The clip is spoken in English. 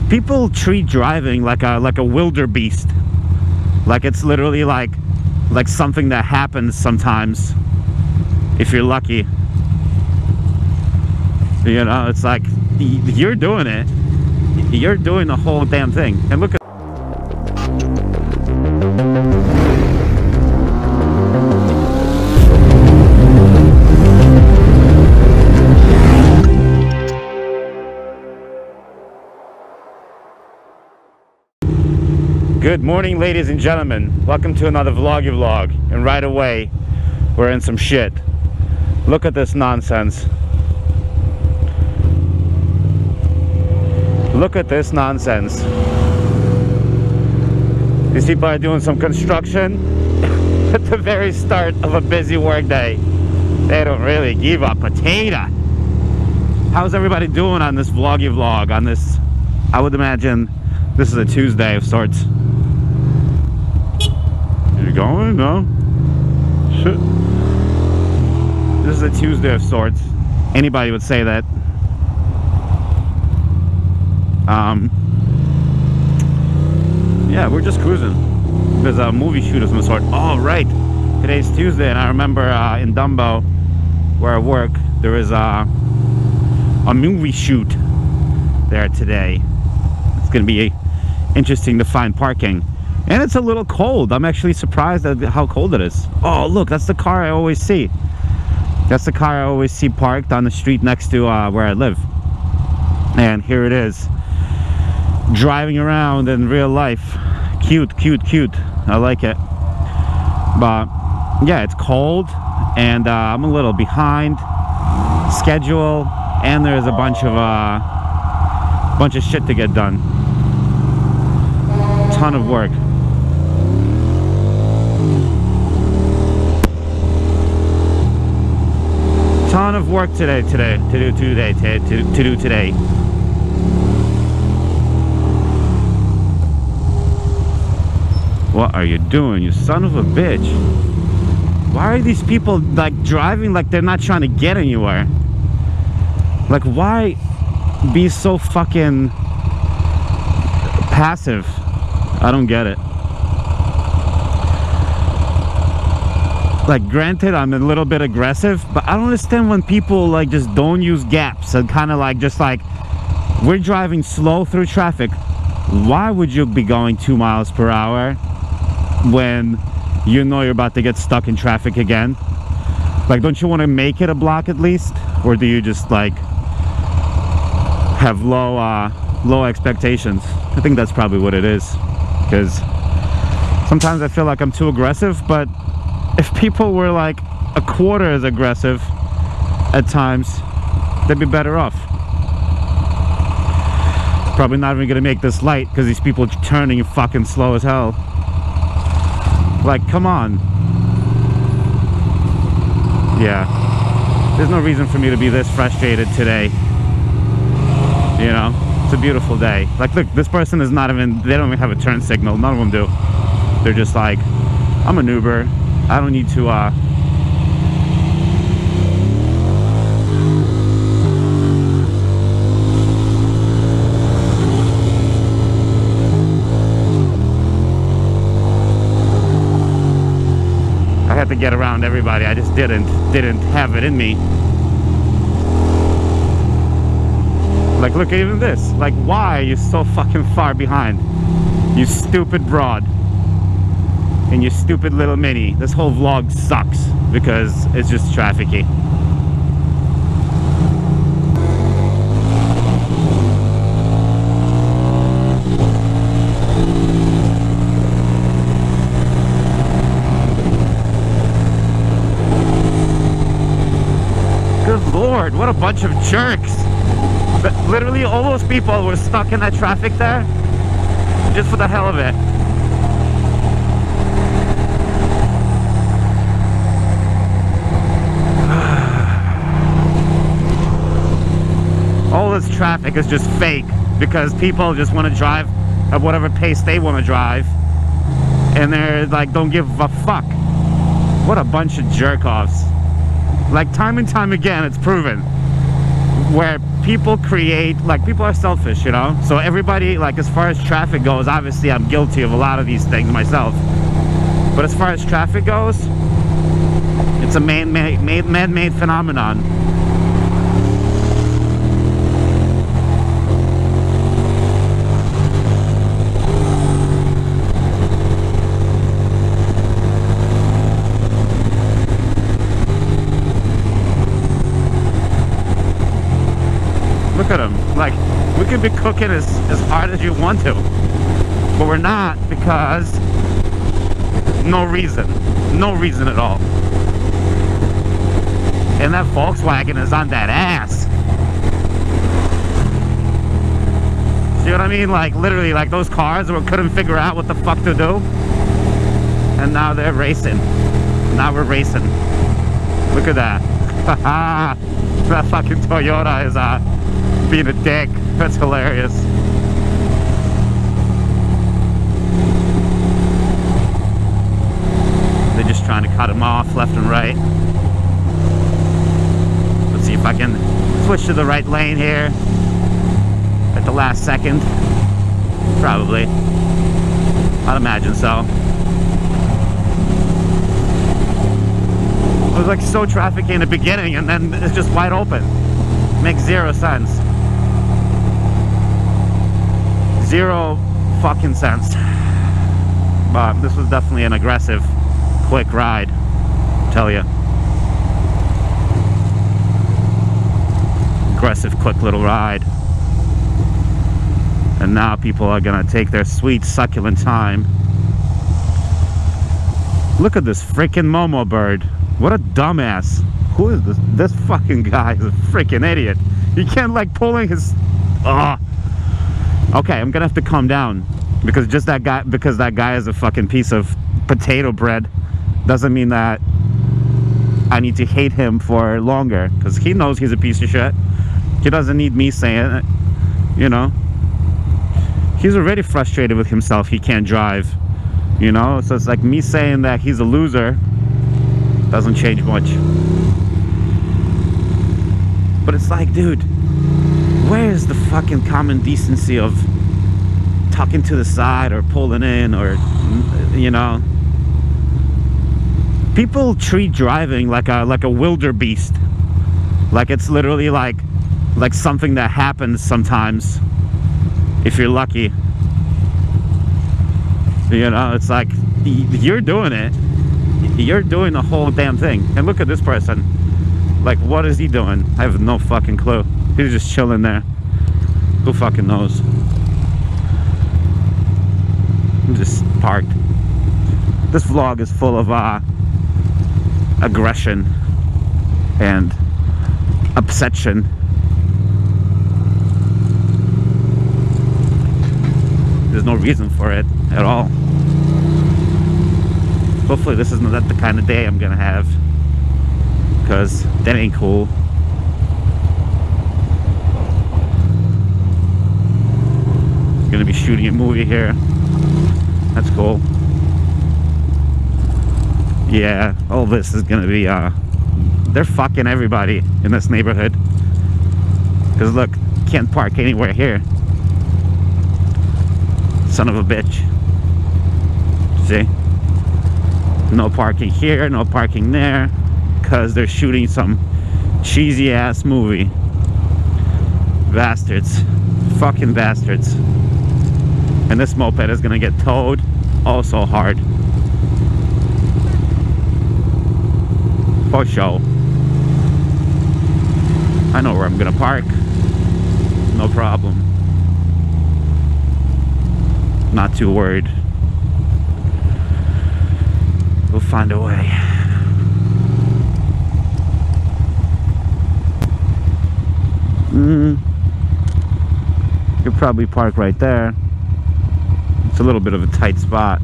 People treat driving like a wildebeest. Like it's literally like something that happens sometimes if you're lucky. You know, it's like you're doing it. You're doing the whole damn thing. And look at Good morning, ladies and gentlemen. Welcome to another vloggy vlog. And right away, we're in some shit. Look at this nonsense. Look at this nonsense. These people are doing some construction at the very start of a busy work day. They don't really give a potato. How's everybody doing on this vloggy vlog? On this, I would imagine this is a Tuesday of sorts. You going? No? Shit. This is a Tuesday of sorts. Anybody would say that. Yeah, we're just cruising. There's a movie shoot of some sort. Oh, right. Today's Tuesday, and I remember in Dumbo, where I work, there is a movie shoot there today. It's going to be interesting to find parking. And it's a little cold. I'm actually surprised at how cold it is. Oh, look, that's the car I always see. That's the car I always see parked on the street next to where I live. And here it is. Driving around in real life. Cute, cute, cute. I like it. But, yeah, it's cold. And I'm a little behind schedule. And there's a bunch of shit to get done. Ton of work. Ton of work to do today. What are you doing, you son of a bitch? Why are these people like driving like they're not trying to get anywhere? Like, why be so fucking passive? I don't get it. Like, granted, I'm a little bit aggressive, but I don't understand when people like just don't use gaps and kind of like just like, we're driving slow through traffic. Why would you be going 2 miles per hour when you know you're about to get stuck in traffic again? Like, don't you want to make it a block at least? Or do you just like have low expectations? I think that's probably what it is. Because sometimes I feel like I'm too aggressive, but if people were like a quarter as aggressive at times, they'd be better off. Probably not even gonna make this light because these people are turning fucking slow as hell. Like, come on. Yeah, there's no reason for me to be this frustrated today. You know, it's a beautiful day. Like, look, this person is not even, they don't even have a turn signal. None of them do. They're just like, I'm an Uber. I don't need to, I had to get around everybody. I just didn't have it in me. Like, look at even this. Like, why are you so fucking far behind? You stupid broad. And your stupid little mini. This whole vlog sucks because it's just trafficy. Good lord, what a bunch of jerks. But literally all those people were stuck in that traffic there just for the hell of it. All this traffic is just fake because people just want to drive at whatever pace they want to drive, and they're like, don't give a fuck. What a bunch of jerk-offs. Like, time and time again, it's proven where people create, like, people are selfish, you know? So everybody, like, as far as traffic goes, obviously I'm guilty of a lot of these things myself. But as far as traffic goes, it's a man-made phenomenon. Look at them. Like, we could be cooking as hard as you want to, but we're not, because no reason at all. And that Volkswagen is on that ass. See what I mean? Like, literally, like those cars who couldn't figure out what the fuck to do, and now they're racing. Now we're racing. Look at that. That fucking Toyota is being a dick. That's hilarious. They're just trying to cut him off left and right. Let's see if I can switch to the right lane here at the last second. Probably. I'd imagine so. It was like so trafficy in the beginning, and then it's just wide open. Makes zero sense. Zero fucking sense. But this was definitely an aggressive, quick ride, I'll tell you. Aggressive, quick little ride. And now people are gonna take their sweet, succulent time. Look at this freaking Momo bird. What a dumbass. Who is this? This fucking guy is a freaking idiot. He can't, like, pulling his... Okay, I'm gonna have to calm down, because just that guy, because that guy is a fucking piece of potato bread, doesn't mean that I need to hate him for longer, because he knows he's a piece of shit. He doesn't need me saying it, you know. He's already frustrated with himself. He can't drive, you know. So it's like me saying that he's a loser doesn't change much. But it's like, dude, where's the fucking common decency of tucking to the side or pulling in, or, you know? People treat driving like a wildebeest. Like it's literally like something that happens sometimes if you're lucky. You know, it's like you're doing it. You're doing the whole damn thing. And look at this person. Like, what is he doing? I have no fucking clue. He's just chilling there. Who fucking knows? I'm just parked. This vlog is full of aggression and upsetssion. There's no reason for it at all. Hopefully this isn't the kind of day I'm gonna have, because that ain't cool. Gonna be shooting a movie here. That's cool. Yeah, all this is gonna be they're fucking everybody in this neighborhood, because look, can't park anywhere here. Son of a bitch. See, no parking here, no parking there, because they're shooting some cheesy ass movie. Bastards. Fucking bastards. And this moped is gonna get towed also hard. For sure. I know where I'm gonna park. No problem. Not too worried. We'll find a way. Could probably park right there. It's a little bit of a tight spot.